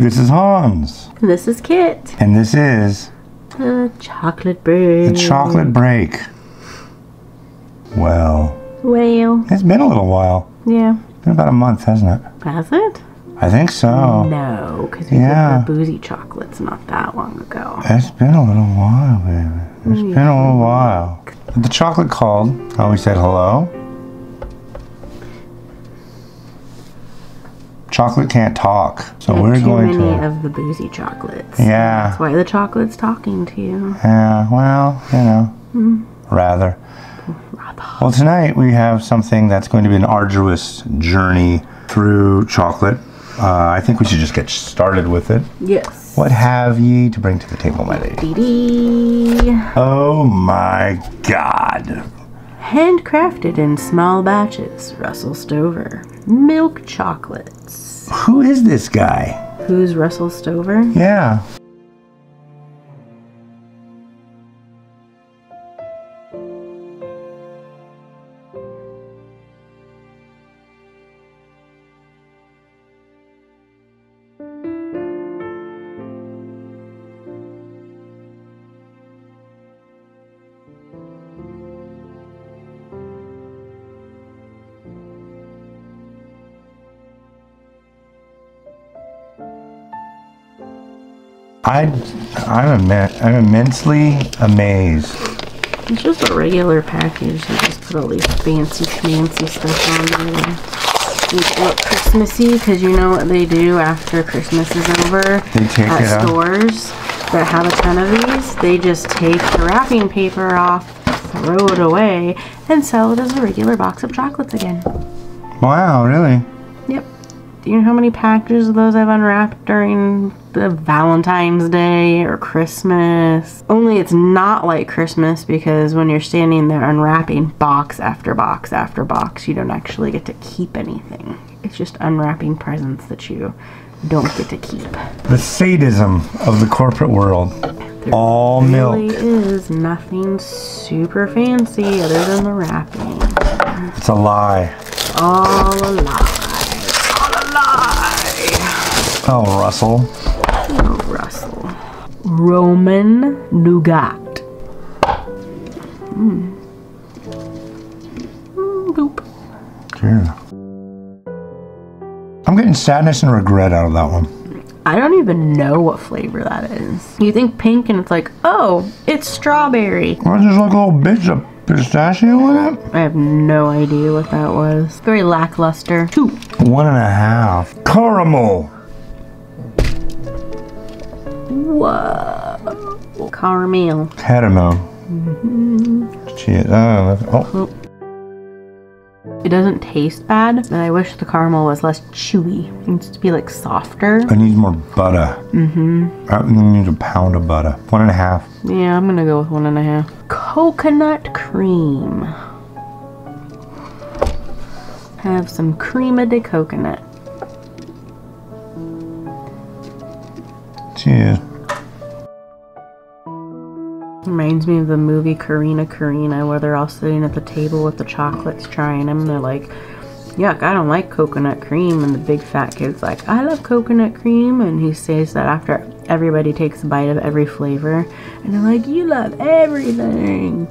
this is Hans. This is Kit. And this is... The chocolate break. The chocolate break. Well... It's been a little while. Yeah. It's been about a month, hasn't it? Has it? I think so. No, because we did the boozy chocolates not that long ago. It's been a little while, baby. It's been a little while. The chocolate called. Oh, we said hello. Chocolate can't talk, so we're going to... Too many of the boozy chocolates. Yeah. That's why the chocolate's talking to you. Yeah, well, you know, rather. Well, tonight we have something that's going to be an arduous journey through chocolate. I think we should just get started with it. Yes. What have ye to bring to the table, my lady? Oh my God. Handcrafted in small batches, Russell Stover. Milk chocolates. Who is this guy? Who's Russell Stover? Yeah. I'm immensely amazed. It's just a regular package. They just put all these fancy schmancy stuff on there. Make it look Christmassy, because you know what they do after Christmas is over? They take it out. Stores that have a ton of these, they just take the wrapping paper off, throw it away, and sell it as a regular box of chocolates again. Wow, really? Yep. Do you know how many packages of those I've unwrapped during the Valentine's Day or Christmas? Only it's not like Christmas, because when you're standing there unwrapping box after box after box, you don't actually get to keep anything. It's just unwrapping presents that you don't get to keep. The sadism of the corporate world. All milk. There really is nothing super fancy other than the wrapping. It's a lie. All a lie. Oh, Russell. Oh, Russell. Roman nougat. Boop. Cheers. I'm getting sadness and regret out of that one. I don't even know what flavor that is. You think pink and it's like, oh, it's strawberry. Well, there's like a little bit of pistachio in it? I have no idea what that was. Very lackluster. 2. 1.5. Caramel. Whoa. Caramel. Caramel. Cheers. Oh. It doesn't taste bad, and I wish the caramel was less chewy. It needs to be like softer. I need more butter. I need a pound of butter. 1.5. Yeah, I'm gonna go with 1.5. Coconut cream. Have some crema de coconut. Cheers. Reminds me of the movie Karina, where they're all sitting at the table with the chocolates trying them. They're like, yuck, I don't like coconut cream. And the big fat kid's like, I love coconut cream. And he says that after everybody takes a bite of every flavor. And they're like, you love everything.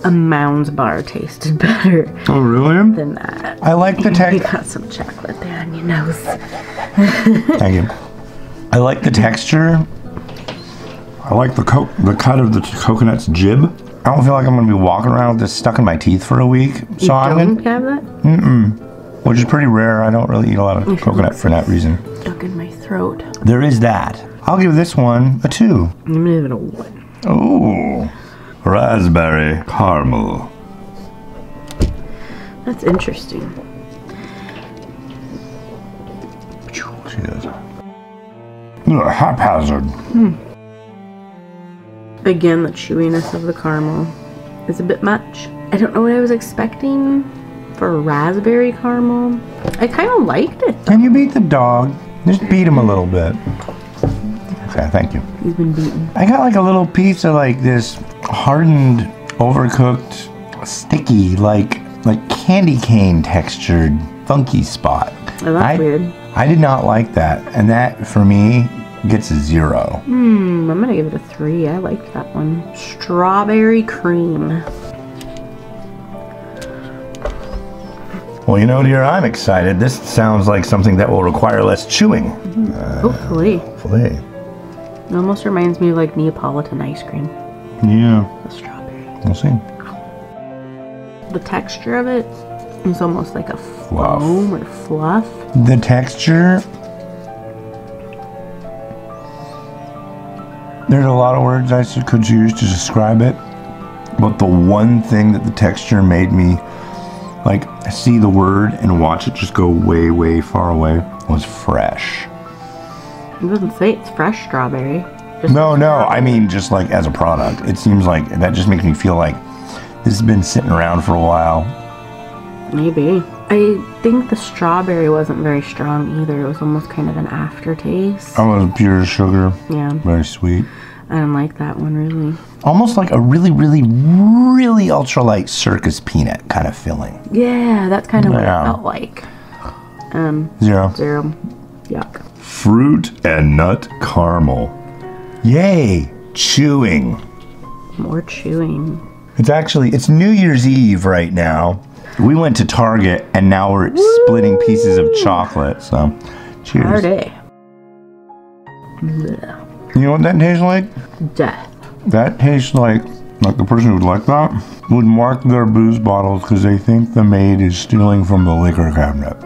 A Mounds bar tasted better. Oh, really? Than that. I like the texture. You got some chocolate there on your nose. Thank you. I like the texture. I like the cut of the coconut's jib. I don't feel like I'm going to be walking around with this stuck in my teeth for a week. So you don't have that? Which is pretty rare. I don't really eat a lot of coconut for that reason. Stuck in my throat. There is that. I'll give this one a 2. I'm going to give it a 1. Oh, raspberry caramel. That's interesting. Cheers. Haphazard. Again, the chewiness of the caramel is a bit much. I don't know what I was expecting for raspberry caramel. I kind of liked it. Can you beat the dog? Just beat him a little bit. Okay, thank you. He's been beaten. I got like a little piece of like this hardened, overcooked, sticky, like candy cane textured, funky spot. Oh, that's weird. I did not like that, and that for me gets a 0. I'm gonna give it a 3. I liked that one. Strawberry cream. Well, you know, dear, I'm excited. This sounds like something that will require less chewing. Hopefully. Hopefully. It almost reminds me of like Neapolitan ice cream. Yeah. The strawberry. We'll see. The texture of it is almost like a foam or fluff. The texture, there's a lot of words I could use to describe it, but the one thing that the texture made me like see the word and watch it just go way, way far away was fresh. It doesn't say it's fresh strawberry. No, I mean just like as a product. It seems like that just makes me feel like this has been sitting around for a while. Maybe. I think the strawberry wasn't very strong either. It was almost kind of an aftertaste. Oh, it was pure sugar. Yeah. Very sweet. I didn't like that one really. Almost like a really, really, really ultralight circus peanut kind of filling. Yeah, that's kind of what it felt like. 0. 0. Yuck. Fruit and nut caramel. Yay! Chewing. More chewing. It's New Year's Eve right now. We went to Target and now we're splitting pieces of chocolate. So, cheers. Party. You know what that tastes like? Death. That tastes like the person who would like that would mark their booze bottles because they think the maid is stealing from the liquor cabinet.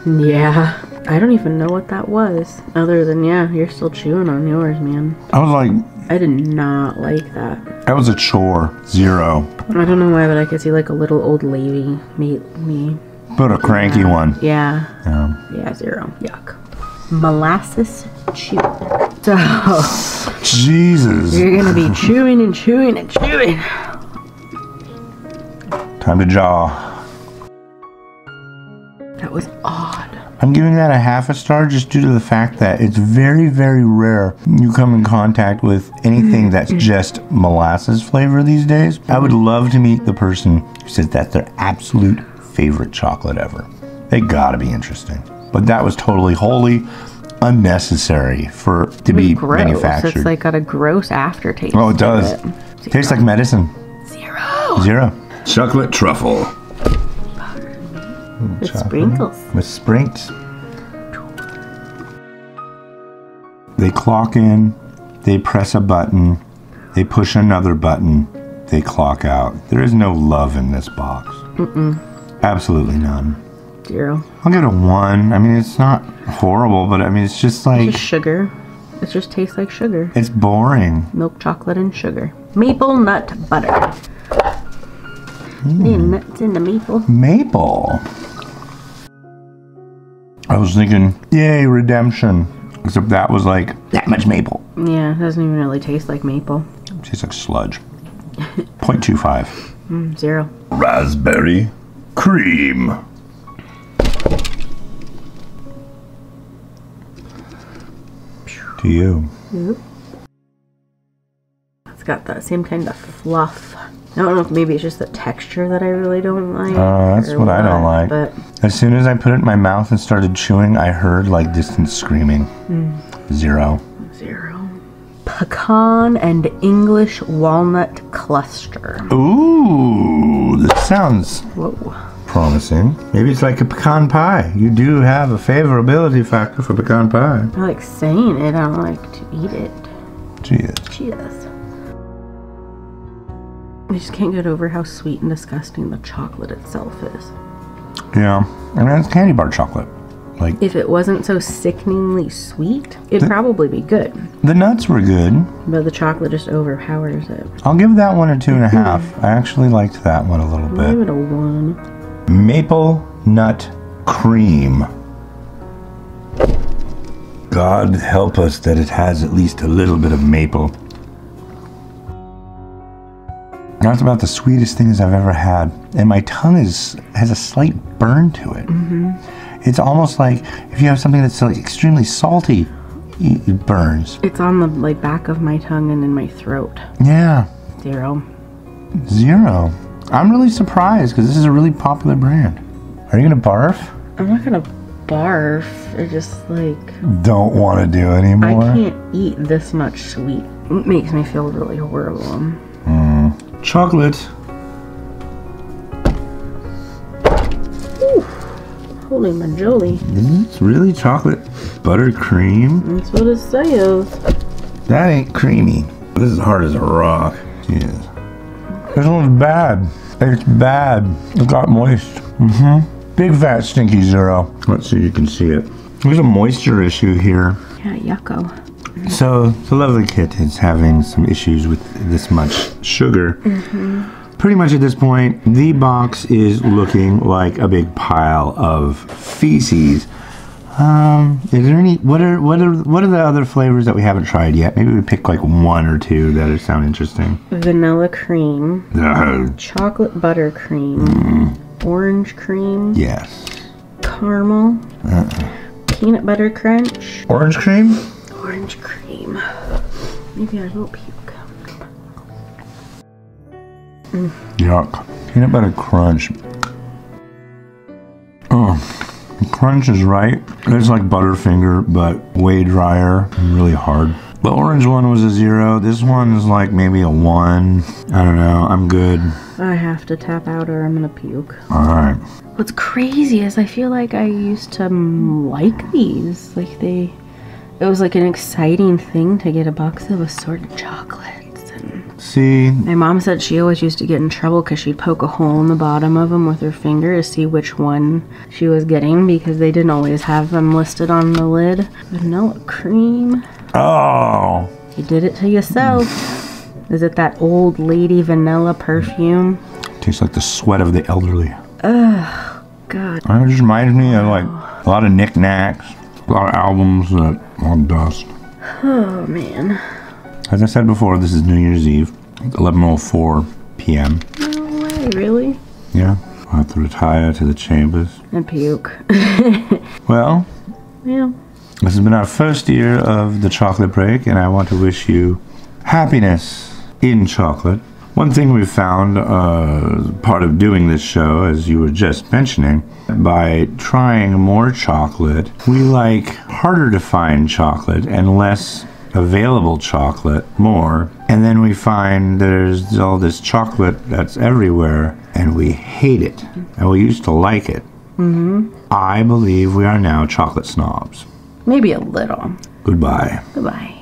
Yeah. I don't even know what that was. Other than, you're still chewing on yours, man. I was like... I did not like that. That was a chore. 0. I don't know why, but I could see like a little old lady me. But a cranky one. Yeah. Yeah, 0. Yuck. Molasses chew. So... Jesus. You're gonna be chewing and chewing and chewing. Time to jaw. That was odd. I'm giving that a half a star just due to the fact that it's very, very rare you come in contact with anything that's just molasses flavor these days. I would love to meet the person who says that's their absolute favorite chocolate ever. They gotta be interesting. But that was totally wholly unnecessary to be gross. manufactured. It's like got a gross aftertaste. Oh, it does. Tastes like medicine. 0. Chocolate truffle. With sprinkles. With sprinkles. They clock in, they press a button, they push another button, they clock out. There is no love in this box. Absolutely none. 0. I'll give it a 1. I mean, it's not horrible, but I mean, it's just like... It's just sugar. It just tastes like sugar. It's boring. Milk chocolate and sugar. Maple nut butter. The nuts in the maple. Maple. I was thinking, yay, redemption. Except that was like that much maple. Yeah, it doesn't even really taste like maple. It tastes like sludge. 0.25. 0. Raspberry cream. To you. Yep. It's got that same kind of fluff. I don't know if maybe it's just the texture that I really don't like. That's what I don't like. But as soon as I put it in my mouth and started chewing, I heard like distant screaming. 0. 0. Pecan and English walnut cluster. Ooh, this sounds promising. Maybe it's like a pecan pie. You do have a favorability factor for pecan pie. I like saying it. I don't like to eat it. Cheers. I just can't get over how sweet and disgusting the chocolate itself is. Yeah, I mean, it's candy bar chocolate. Like, if it wasn't so sickeningly sweet, it'd probably be good. The nuts were good. But the chocolate just overpowers it. I'll give that one a 2.5. I actually liked that one a little bit. I'll give it a 1. Maple nut cream. God help us that it has at least a little bit of maple. That's about the sweetest things I've ever had. And my tongue has a slight burn to it. It's almost like if you have something that's like extremely salty, it burns. It's on the back of my tongue and in my throat. Yeah. 0. 0. I'm really surprised because this is a really popular brand. Are you gonna barf? I'm not gonna barf. I just like don't want to do anymore. I can't eat this much sweet. It makes me feel really horrible. Chocolate. Ooh, holy majoli. It's really chocolate buttercream. That's what it says. That ain't creamy. This is hard as a rock. Jeez. This one's bad. It's bad. It got moist. Big fat stinky zero. Let's see if you can see it. There's a moisture issue here. Yeah, yucko. So the lovely kit is having some issues with this much sugar. Pretty much at this point, the box is looking like a big pile of feces. Is there any? What are the other flavors that we haven't tried yet? Maybe we pick like one or two that sound interesting. Vanilla cream, chocolate buttercream, orange cream, yes, caramel, peanut butter crunch, orange cream. Orange cream. Maybe I will puke. Yuck. Peanut butter crunch. Oh, the crunch is right. It's like Butterfinger, but way drier and really hard. The orange one was a 0. This one is like maybe a 1. I don't know. I'm good. I have to tap out or I'm gonna puke. Alright. What's crazy is I feel like I used to like these. Like it was like an exciting thing to get a box of assorted chocolates. And see, my mom said she always used to get in trouble because she'd poke a hole in the bottom of them with her finger to see which one she was getting because they didn't always have them listed on the lid. Vanilla cream. Oh. You did it to yourself. Is it that old lady vanilla perfume? Tastes like the sweat of the elderly. Ugh, God. It just reminds me of like a lot of knickknacks, a lot of albums that are dust. Oh, man. As I said before, this is New Year's Eve, 11:04 p.m. No way, really? Yeah, I'll have to retire to the chambers. And puke. Well, Yeah. this has been our first year of the chocolate break, and I want to wish you happiness in chocolate. One thing we found part of doing this show, as you were just mentioning, by trying more chocolate, we like harder to find chocolate and less available chocolate more. And then we find there's all this chocolate that's everywhere and we hate it. And we used to like it. I believe we are now chocolate snobs. Maybe a little. Goodbye. Goodbye.